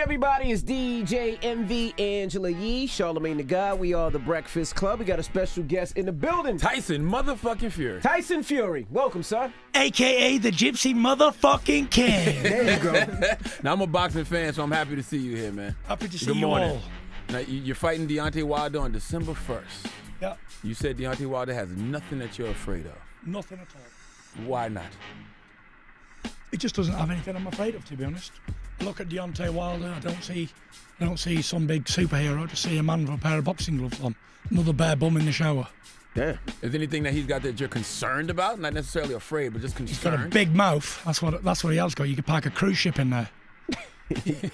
everybody? It's DJ MV Angela Yee, Charlamagne the God. We are the Breakfast Club. We got a special guest in the building. Tyson motherfucking Fury. Tyson Fury. Welcome, sir. AKA the Gypsy motherfucking King. There you go. Now, I'm a boxing fan, so I'm happy to see you here, man. Happy to see Good you morning. all. Now, you're fighting Deontay Wilder on December 1st. Yeah, You said Deontay Wilder has nothing that you're afraid of. nothing at all. Why not? It just doesn't have anything I'm afraid of, to be honest. I look at Deontay Wilder, I don't see some big superhero, I just see a man with a pair of boxing gloves on. Another bare bum in the shower. Damn. Is there anything that he's got that you're concerned about? Not necessarily afraid, but just He's got a concerned? big mouth, that's what he has got. You could park a cruise ship in there.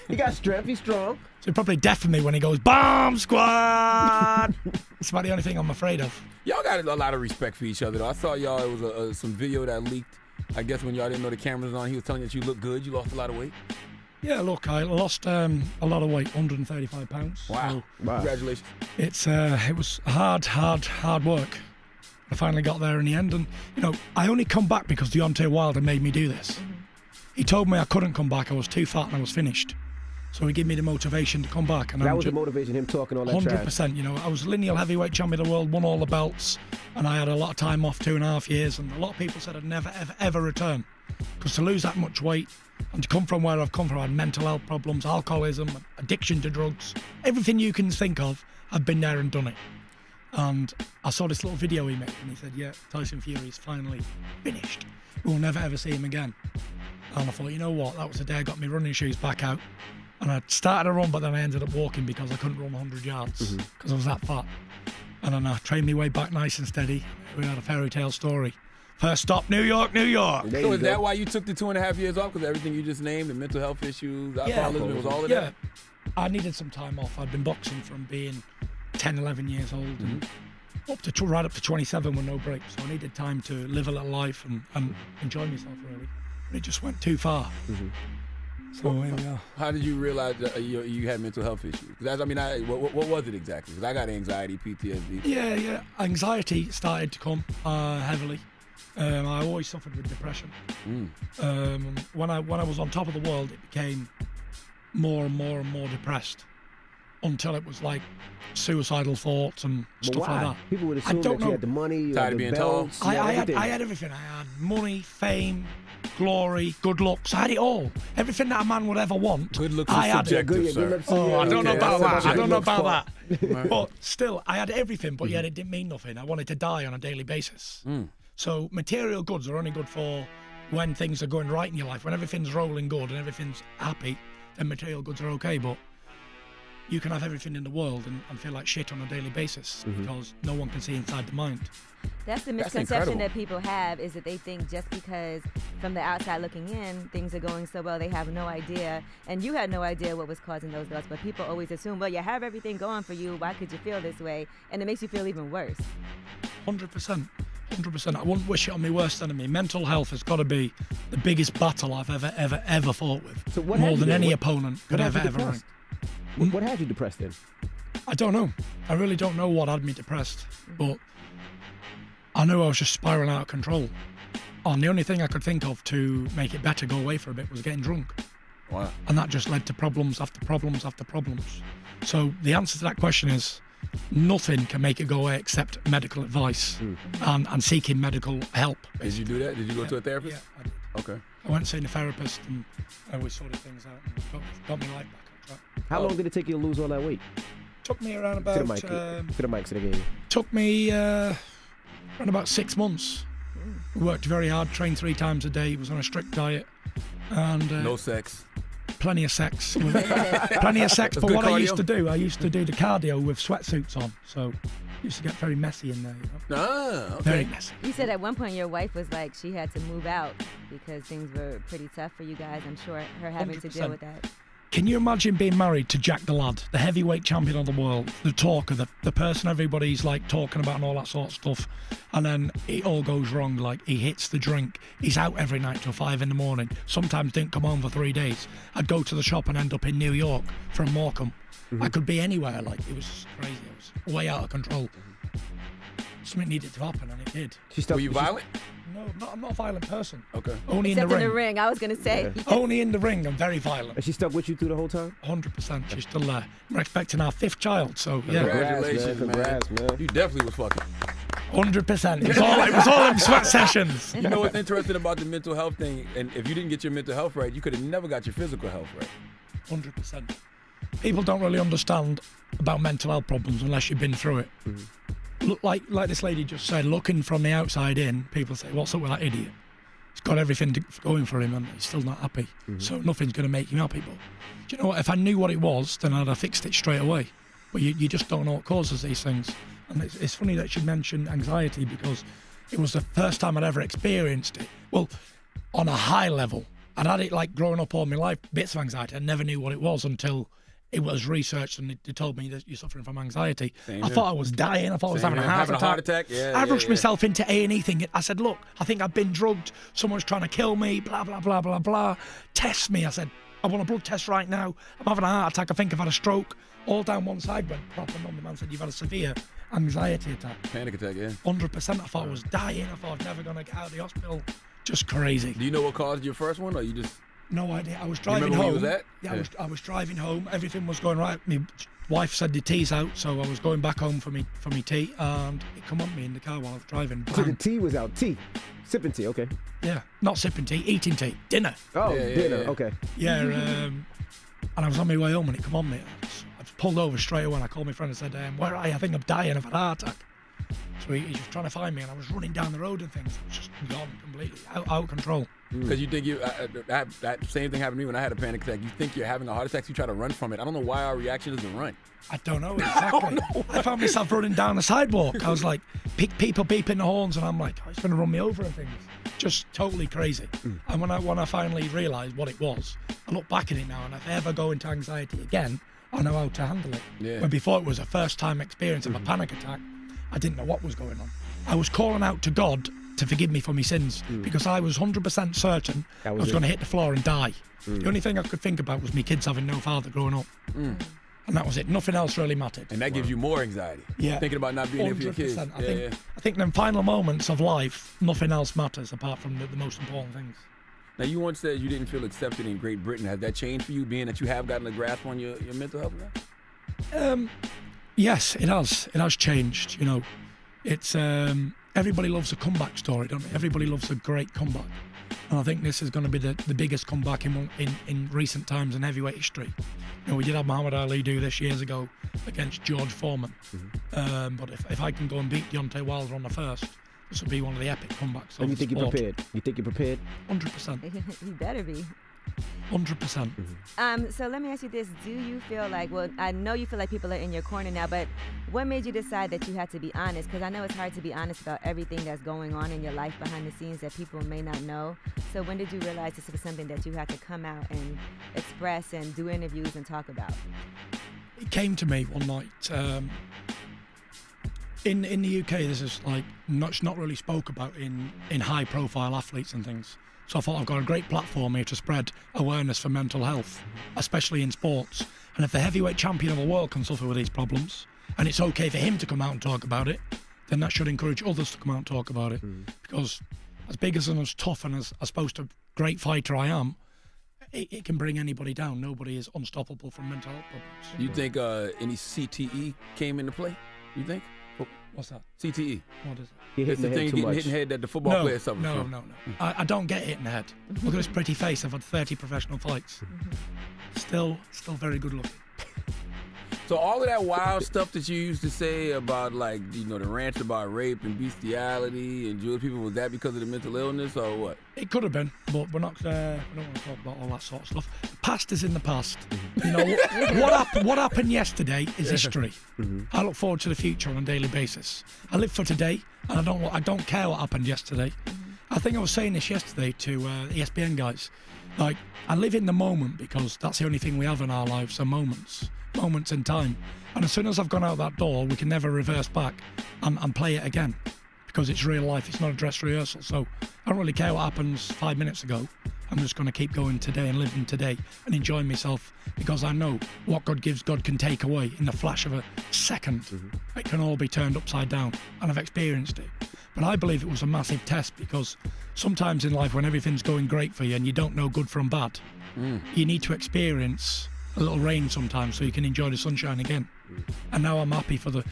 He got strength. He's strong. So he'll probably deafen me when he goes, Bomb Squad! It's about the only thing I'm afraid of. Y'all got a lot of respect for each other, though. I saw y'all, it was some video that leaked. I guess when y'all didn't know the cameras on, he was telling you that you look good, you lost a lot of weight. Yeah, look, I lost a lot of weight, 135 pounds. Wow. So Congratulations. it was hard work. I finally got there in the end, and I only come back because Deontay Wilder made me do this. He told me I couldn't come back, I was too fat and I was finished. So he gave me the motivation to come back. And That was the motivation, him talking all that trash. 100%. I was lineal heavyweight champion of the world, won all the belts, and I had a lot of time off, 2.5 years, and a lot of people said I'd never, ever return. Because to lose that much weight and to come from where I've come from, I had mental health problems, alcoholism, addiction to drugs, everything you can think of, I've been there and done it. And I saw this little video he made, and he said, yeah, Tyson Fury's finally finished. We'll never ever see him again. And I thought, you know what, that was the day I got my running shoes back out. And I started to run, but then I ended up walking because I couldn't run 100 yards because I was that fat. And then I trained my way back nice and steady. We had a fairy tale story. First stop, New York, New York. There So you is go. that why you took the 2.5 years off? Because everything you just named, the mental health issues, alcoholism, it was all of that? I needed some time off. I'd been boxing from being 10, 11 years old and right up to 27 with no break. So I needed time to live a little life and enjoy myself, really. And it just went too far. So here we are. How did you realize that you had mental health issues? What was it exactly? Because I got anxiety, PTSD. Yeah. Anxiety started to come heavily. I always suffered with depression. When I was on top of the world, it became more and more and more depressed until it was like suicidal thoughts and stuff like that. People would assume that you had the money, you Tired had of the being tall. belts. I you had had everything. I had money, fame, glory, good looks. I had it all. Everything that a man would ever want. Good looks I is had it. subjective, sir. I don't know about that. I don't know about that. that. But still, I had everything, but yet it didn't mean nothing. I wanted to die on a daily basis. So material goods are only good for when things are going right in your life. When everything's rolling good and everything's happy, then material goods are okay. But you can have everything in the world and feel like shit on a daily basis because no one can see inside the mind. That's the misconception that people have, is that they think just because from the outside looking in, things are going so well, they have no idea. And you had no idea what was causing those thoughts, but people always assume, well, you have everything going for you, why could you feel this way? And it makes you feel even worse. 100%. 100%. I wouldn't wish it on my worst enemy. Mental health has got to be the biggest battle I've ever fought with. So what More had you than then? any What- opponent what could had you ever ring. depressed? What had you depressed then? I don't know. I really don't know what had me depressed, but I knew I was just spiraling out of control. And the only thing I could think of to make it better, go away for a bit, was getting drunk. Wow. And that just led to problems after problems after problems. So the answer to that question is nothing can make it go away except medical advice and seeking medical help. Did you do that? Did you go to a therapist? Yeah, I did. Okay. I went and seen a therapist and we sorted things out and got my life back on track. How long did it take you to lose all that weight? Took me around To the about mic. To the mic, so they gave you. took me around about 6 months. Worked very hard, trained 3 times a day, was on a strict diet, and No sex. plenty of sex. Plenty of sex. That's But good what I cardio. used to do, I used to do the cardio with sweatsuits on, so used to get very messy in there. Ah, okay. Very messy. You said at one point your wife was like she had to move out because things were pretty tough for you guys. I'm sure her having to deal 100%. with that. Can you imagine being married to Jack the Lad, the heavyweight champion of the world, the talker, the person everybody's like talking about and all that sort of stuff, and then it all goes wrong, like he hits the drink, he's out every night till 5 in the morning, sometimes didn't come home for 3 days. I'd go to the shop and end up in New York from Morecambe. I could be anywhere, like it was crazy, it was way out of control. something needed to happen, and it did. Were you violent? No, I'm not a violent person. Okay. Only Except in the ring. I was going to say. Yeah. Only in the ring, I'm very violent. And she stuck with you through the whole time? 100%. She's still there. We're expecting our 5th child, so yeah. Congratulations, Congrats, man. You definitely was fucking. 100%. It was all in sweat sessions. You know what's interesting about the mental health thing? And if you didn't get your mental health right, you could have never got your physical health right. 100%. People don't really understand about mental health problems unless you've been through it. Look, like this lady just said, looking from the outside in, people say, what's up with that idiot? He's got everything going for him and he's still not happy. So nothing's going to make him happy. But do you know what? If I knew what it was, then I'd have fixed it straight away. But you just don't know what causes these things. And it's funny that she mentioned anxiety, because it was the first time I'd ever experienced it. Well, on a high level. I'd had it like growing up all my life, bits of anxiety. I never knew what it was until it was researched and they told me that you're suffering from anxiety. I thought I was dying. I thought I was having a heart attack. Yeah, I rushed myself into A&E thinking, I said, look, I think I've been drugged. Someone's trying to kill me, blah, blah, blah, blah, blah. Test me. I said, I want a blood test right now. I'm having a heart attack. I think I've had a stroke. All down one side went proper numb. The man said, you've had a severe anxiety attack. Panic attack, yeah. 100%. I thought I was dying. I thought I was never going to get out of the hospital. Just crazy. Do you know what caused your first one, or you just... No idea. I was driving home. Where you was at? Yeah, I was driving home. Everything was going right. My wife said the tea's out, so I was going back home for me tea, and it come on me in the car while I was driving. So the tea was out. Tea. Sipping tea, okay. Yeah, not sipping tea, eating tea. Dinner. Oh, dinner, okay. Yeah, and I was on my way home and it come on me. I just pulled over straight away and I called my friend and said, where are you? I think I'm dying. I've had a heart attack. So he was trying to find me, and I was running down the road and things. I was just gone completely, out of control. Because you think that same thing happened to me when I had a panic attack. You think you're having a heart attack, so you try to run from it. I don't know why our reaction is to run. I don't know exactly. I found myself running down the sidewalk. I was like, people beeping the horns, and I'm like, oh, he's going to run me over and things. Just totally crazy. And when I finally realised what it was, I look back at it now, and if I ever go into anxiety again, I know how to handle it. Yeah. When before it was a first-time experience of a panic attack, I didn't know what was going on. I was calling out to God to forgive me for my sins because I was 100% certain I was going to hit the floor and die. The only thing I could think about was my kids having no father growing up. And that was it. Nothing else really mattered. And that gives you more anxiety. Yeah. Thinking about not being there for your kids. I think in the final moments of life, nothing else matters apart from the most important things. Now, you once said you didn't feel accepted in Great Britain. Has that changed for you, being that you have gotten a grasp on your mental health now? Yes, it has. It has changed. You know, it's everybody loves a comeback story, don't they? Everybody loves a great comeback, and I think this is going to be the biggest comeback in recent times in heavyweight history. You know, we did have Muhammad Ali do this years ago against George Foreman, but if I can go and beat Deontay Wilder on the first, this will be one of the epic comebacks. And you think you're prepared? You think you're prepared? 100%. You better be. 100%. So let me ask you this. Do you feel like, well, I know you feel like people are in your corner now, but what made you decide that you had to be honest? Because I know it's hard to be honest about everything that's going on in your life behind the scenes that people may not know. So when did you realize this was something that you had to come out and express and do interviews and talk about? It came to me one night. In the UK, this is like not really spoke about in high-profile athletes and things. So I thought I've got a great platform here to spread awareness for mental health, especially in sports. And if the heavyweight champion of the world can suffer with these problems, and it's okay for him to come out and talk about it, then that should encourage others to come out and talk about it. Because as big as and as tough and as supposed to great fighter I am, it can bring anybody down. Nobody is unstoppable from mental health problems. You think any CTE came into play? You think? What's that? CTE. What is it? It's the thing getting hit in the head that the football players suffer from. No. I don't get hit in the head. Look at this pretty face. I've had 30 professional fights. Still very good looking. So all of that wild stuff that you used to say about, like, you know, the rants about rape and bestiality and Jewish people, was that because of the mental illness or what? It could have been, but we don't want to talk about all that sort of stuff. The past is in the past. You know, what happened yesterday is history. I look forward to the future on a daily basis. I live for today, and I don't care what happened yesterday. I think I was saying this yesterday to ESPN guys. Like, I live in the moment because that's the only thing we have in our lives are moments in time. And as soon as I've gone out that door, we can never reverse back and play it again because it's real life. It's not a dress rehearsal. So I don't really care what happens 5 minutes ago. I'm just going to keep going today and living today and enjoying myself, because I know what God gives, God can take away in the flash of a second. It can all be turned upside down, and I've experienced it. But I believe it was a massive test, because sometimes in life when everything's going great for you and you don't know good from bad, you need to experience a little rain sometimes so you can enjoy the sunshine again. And now I'm happy for the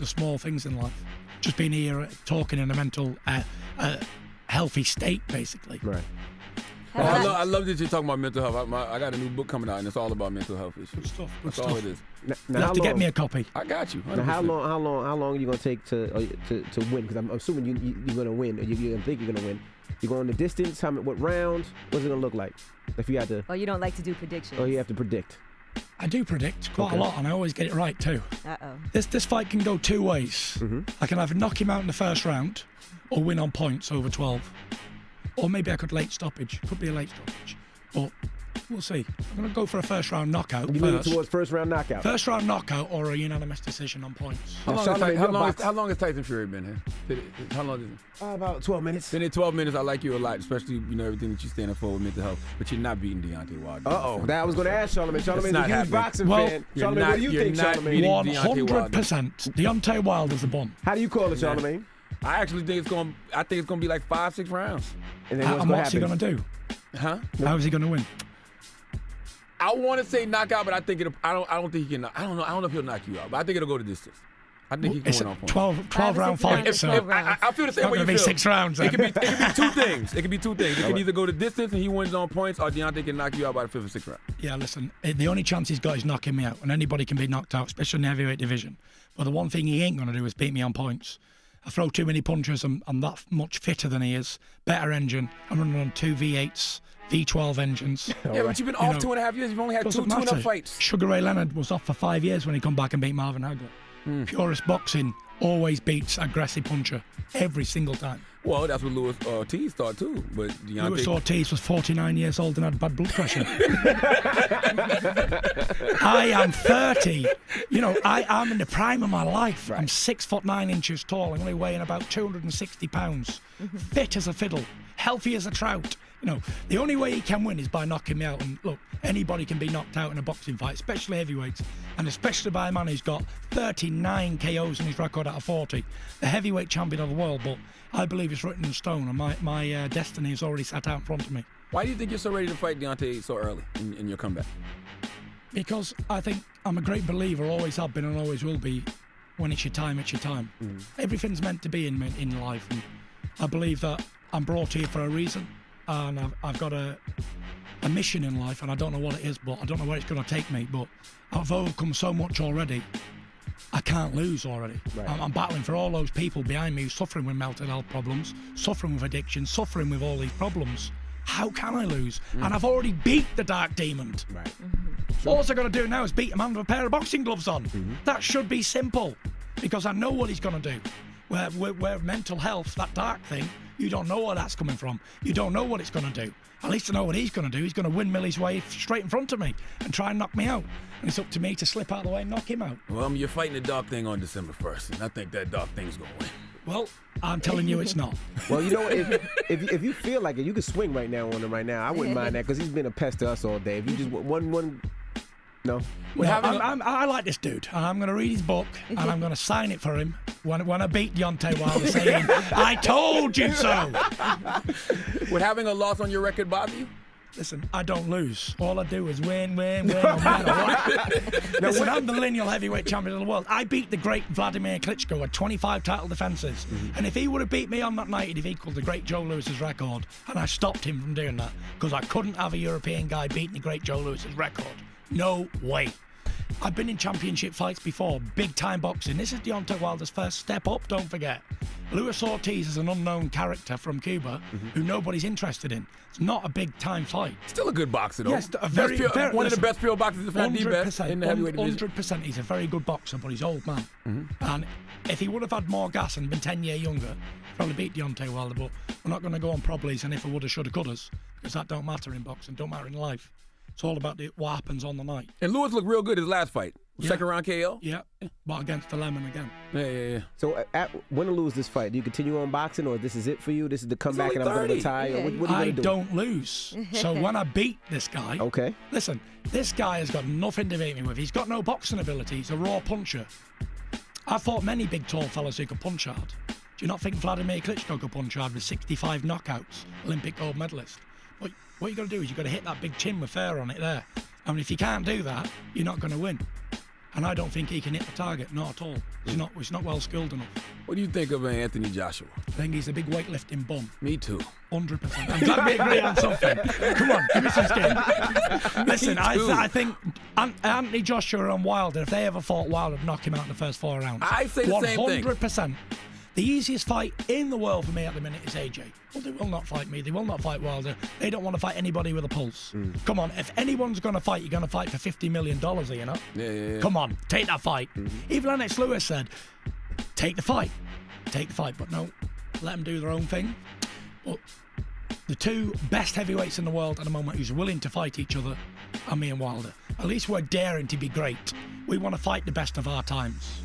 small things in life. Just being here, talking in a mental, healthy state, basically. Right. I love that you're talking about mental health. I got a new book coming out, and it's all about mental health issues. Good stuff. That's all it is. You have to get me a copy. I got you. 100%. Now, how long are you gonna take to win? Because I'm assuming you're gonna win, or you think you're gonna win. You're going the distance. What round? What's it gonna look like? If you had to. Or you don't like to do predictions. Or you have to predict. I do predict quite a lot, and I always get it right too. This fight can go two ways. I can either knock him out in the first round, or win on points over 12. Or maybe I could late stoppage. Could be a late stoppage. But we'll see. I'm going to go for a first round knockout. You leaning towards first round knockout? First round knockout or a unanimous decision on points. How long has Tyson Fury been here? How long is it? About 12 minutes. Been in 12 minutes. I like you a lot, especially everything that you stand up for with mental health. But you're not beating Deontay Wilder. That I was going to ask Charlamagne. Charlamagne's a huge boxing fan. Charlamagne, what do you think, Charlamagne? 100%. Deontay Wilder's the bomb. How do you call it, Charlamagne? I actually think it's going. I think it's going to be like 5-6 rounds. And then what's he going to do? Huh? How is he going to win? I want to say knockout, but I think I don't think he can. I don't know. I don't know if he'll knock you out, but I think it'll go to distance. I think he can win on points. 12 round fight. I feel the same way you feel. 6 rounds. It could be 2 things. It could be 2 things. It can either go to distance and he wins on points, or Deontay can knock you out by the 5th or 6th round. Yeah, listen. The only chance he's got is knocking me out, and anybody can be knocked out, especially in the heavyweight division. But the one thing he ain't going to do is beat me on points. I throw too many punches. I'm that much fitter than he is. Better engine. I'm running on 2 V8s, V12 engines. Yeah, but you've been off 2.5 years. You've only had two enough fights. Sugar Ray Leonard was off for 5 years when he come back and beat Marvin Hagler. Purist boxing always beats aggressive puncher every single time. Well, that's what Luis Ortiz thought too. But Deontay... Luis Ortiz was 49 years old and had bad blood pressure. I am 30. I'm in the prime of my life. Right. I'm 6'9" tall. I'm only weighing about 260 pounds. Fit as a fiddle. Healthy as a trout. The only way he can win is by knocking me out. And look, anybody can be knocked out in a boxing fight, especially heavyweights, and especially by a man who's got 39 KOs in his record out of 40. The heavyweight champion of the world, but I believe it's written in stone, and my destiny is already sat out in front of me. Why do you think you're so ready to fight Deontay so early in your comeback? Because I think I'm a great believer, always have been and always will be. When it's your time, it's your time. Everything's meant to be in life, and I believe that I'm brought here for a reason. And I've got a mission in life, and I don't know what it is, but I don't know where it's going to take me. But I've overcome so much already. I can't lose already. Right. I'm battling for all those people behind me who are suffering with mental health problems, suffering with addiction, suffering with all these problems. How can I lose? And I've already beat the dark demon. Right. All I've got to do now is beat a man with a pair of boxing gloves on. That should be simple, because I know what he's going to do. Where mental health, that dark thing, you don't know where that's coming from. You don't know what it's going to do. At least I know what he's going to do. He's going to windmill his way straight in front of me and try and knock me out. And it's up to me to slip out of the way and knock him out. Well, you're fighting the dark thing on December 1st, and I think that dark thing's going to win. Well, I'm telling you it's not. Well, if you feel like it, you can swing right now on him right now. I wouldn't mind that, because he's been a pest to us all day. If you just one... No. I like this dude, and I'm going to read his book, and I'm going to sign it for him when I beat Deontay Wilder, saying, I told you so. Would having a loss on your record bother you? Listen, I don't lose. All I do is win, no matter what. Listen, I'm the lineal heavyweight champion of the world. I beat the great Vladimir Klitschko at 25 title defences. And if he would have beat me on that night, he'd have equalled the great Joe Lewis's record. And I stopped him from doing that, because I couldn't have a European guy beating the great Joe Lewis's record. No way. I've been in championship fights before, big-time boxing. This is Deontay Wilder's first step up, don't forget. Luis Ortiz is an unknown character from Cuba who nobody's interested in. It's not a big-time fight. Still a good boxer, though. Yes, one of the best field boxers, if not the best, in the heavyweight division. 100%. He's a very good boxer, but he's old man. And if he would have had more gas and been 10 years younger, he'd probably beat Deontay Wilder. But we're not going to go on probablys and if I woulda, shoulda, couldas, because that don't matter in boxing, don't matter in life. It's all about what happens on the night. And Lewis looked real good his last fight. Second round KO? Yeah, but against the Lemon again. Yeah. So, win or lose this fight, do you continue on boxing, or this is it for you? This is the comeback, and I'm going to 30. retire. Yeah. What are you going to do? don't lose. So when I beat this guy, Okay. listen, this guy has got nothing to beat me with. He's got no boxing ability. He's a raw puncher. I fought many big, tall fellas who could punch hard. Do you not think Vladimir Klitschko could punch hard with 65 knockouts, Olympic gold medalist? What you got to do is you got to hit that big chin with fair on it there. And if you can't do that, you're not going to win. And I don't think he can hit the target, not at all. He's not well skilled enough. What do you think of Anthony Joshua? I think he's a big weightlifting bum. Me too. 100%. I'm glad we agree on something. Come on, give me some skin. Listen, I think Anthony Joshua and Wilder, if they ever fought, Wilder would knock him out in the first 4 rounds. I say the same thing. 100%. The easiest fight in the world for me at the minute is AJ. Well, they will not fight me. They will not fight Wilder. They don't want to fight anybody with a pulse. Come on, if anyone's going to fight, you're going to fight for $50 million, you know? Yeah. Come on, take that fight. Even Lennox Lewis said, take the fight. Take the fight. But no, let them do their own thing. But the 2 best heavyweights in the world at the moment who's willing to fight each other are me and Wilder. At least we're daring to be great. We want to fight the best of our times.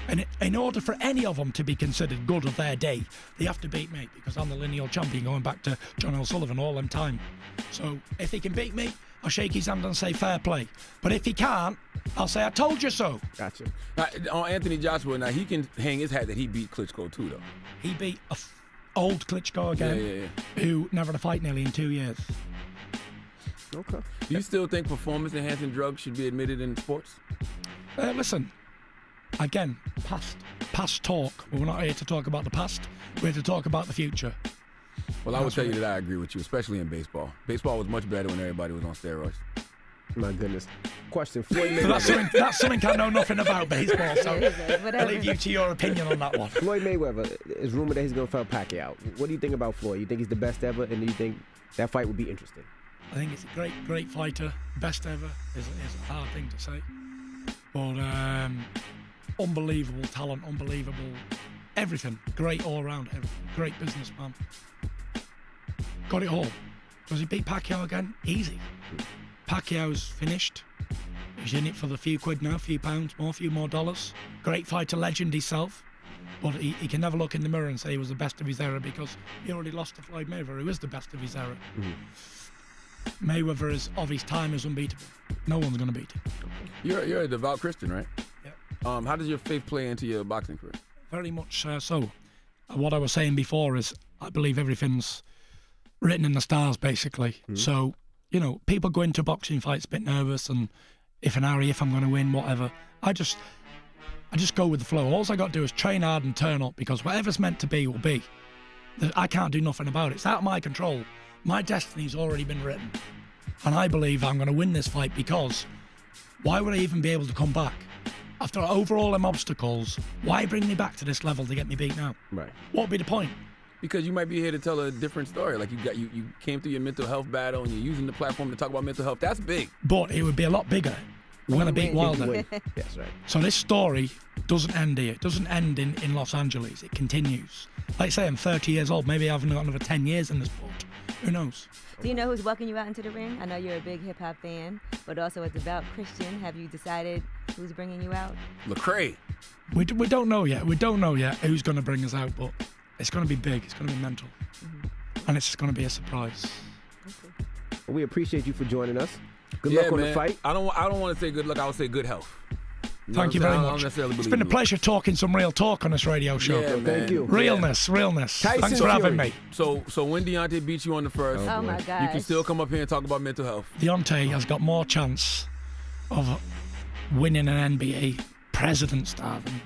And in order for any of them to be considered good of their day, they have to beat me, because I'm the lineal champion going back to John O'Sullivan all them time. So if he can beat me, I'll shake his hand and say fair play. But if he can't, I'll say I told you so. Gotcha. Now, on Anthony Joshua, now he can hang his hat that he beat Klitschko too, though. He beat old Klitschko again, who never had a fight nearly in 2 years. Okay. Do you still think performance-enhancing drugs should be admitted in sports? Listen, again, past talk. We're not here to talk about the past. We're here to talk about the future. Well, I would tell you that I agree with you, especially in baseball. Baseball was much better when everybody was on steroids. My goodness. Question. Floyd Mayweather. That's something I know nothing about baseball, so Whatever. I'll leave you to your opinion on that one. Floyd Mayweather is rumored that he's going to fight Pacquiao. What do you think about Floyd? You think he's the best ever, and do you think that fight would be interesting? I think it's a great fighter. Best ever is a hard thing to say. But unbelievable talent, unbelievable everything. Great all round, great businessman. Got it all. Does he beat Pacquiao again? Easy. Pacquiao's finished. He's in it for the few quid now, few pounds more, few more dollars. Great fighter, legend himself. But he can never look in the mirror and say he was the best of his era, because he already lost to Floyd Mayweather, who is the best of his era. Mayweather is of his time is unbeatable. No one's going to beat him. You're a devout Christian, right? Yeah. How does your faith play into your boxing career? Very much so. What I was saying before is I believe everything's written in the stars, basically. So, you know, people go into boxing fights a bit nervous, and if I'm going to win, whatever. I just go with the flow. All I got to do is train hard and turn up, because whatever's meant to be will be. I can't do nothing about it. It's out of my control. My destiny's already been written. And I believe I'm going to win this fight, because why would I even be able to come back? After over all them obstacles, why bring me back to this level to get me beat now? Right. What would be the point? Because you might be here to tell a different story. Like you came through your mental health battle, and you're using the platform to talk about mental health. That's big. But it would be a lot bigger when I beat Wilder. Yes, right. So this story doesn't end here. It doesn't end in Los Angeles. It continues. Like I say, I'm 30 years old. Maybe I've got another 10 years in this sport. Who knows? Do you know who's welcoming you out into the ring? I know you're a big hip-hop fan, but also a devout Christian. Have you decided who's bringing you out? Lecrae. We don't know yet. We don't know yet who's going to bring us out, but it's going to be big. It's going to be mental. And it's going to be a surprise. Well, we appreciate you for joining us. Good luck on the fight. I don't want to say good luck. I would say good health. Thank you very much. It's been a pleasure talking some real talk on this radio show. Yeah, thank you. Realness. Tyson Thanks for having me. So when Deontay beats you on the first, Oh my God. you can still come up here and talk about mental health. Deontay has got more chance of winning an NBA president star than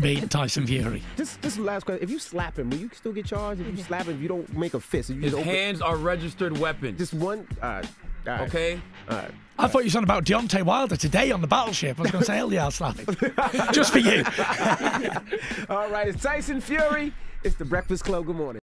beating Tyson Fury. This last question. If you slap him, will you still get charged? If you slap him, if you don't make a fist. If you His just hands are registered weapons. Just one. All right. Okay? All right. I thought you were talking about Deontay Wilder today on the battleship. I was going to say, hell yeah, I'll slap him. Just for you. All right, it's Tyson Fury. It's the Breakfast Club. Good morning.